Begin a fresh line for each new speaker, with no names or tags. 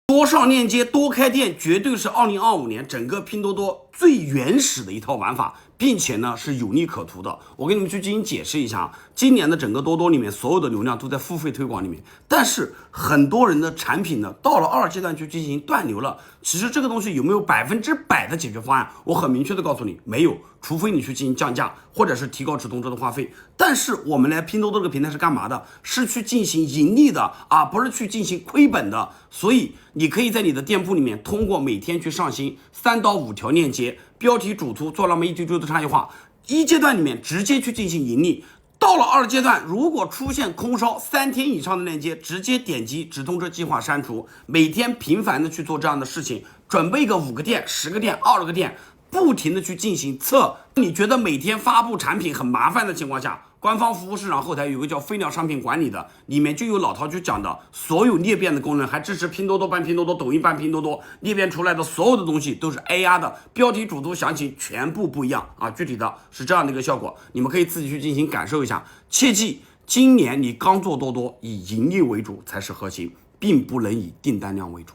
多上链接，多开店，绝对是2025年整个拼多多最原始的一套玩法，并且呢是有利可图的。我给你们去进行解释一下，今年的整个多多里面所有的流量都在付费推广里面，但是很多人的产品呢到了2阶段去进行断流了。其实这个东西有没有100%的解决方案？我很明确的告诉你，没有，除非你去进行降价，或者是提高直通车的话费。但是我们来拼多多这个平台是干嘛的？是去进行盈利的啊，不是去进行亏本的。所以你可以在你的店铺里面通过每天去上新3到5条链接，标题主图做那么一丢丢的差异化，1阶段里面直接去进行盈利。到了2阶段，如果出现空烧3天以上的链接，直接点击直通车计划删除。每天频繁的去做这样的事情，准备个5个店、10个店、20个店，不停的去进行测。你觉得每天发布产品很麻烦的情况下，官方服务市场后台有个叫飞鸟商品管理的，里面就有老陶去讲的所有裂变的功能，还支持拼多多办拼多多、抖音办拼多多，裂变出来的所有的东西都是 AI 的，标题主图详情全部不一样啊！具体的是这样的一个效果，你们可以自己去进行感受一下。切记，今年你刚做多多，以盈利为主才是核心，并不能以订单量为主。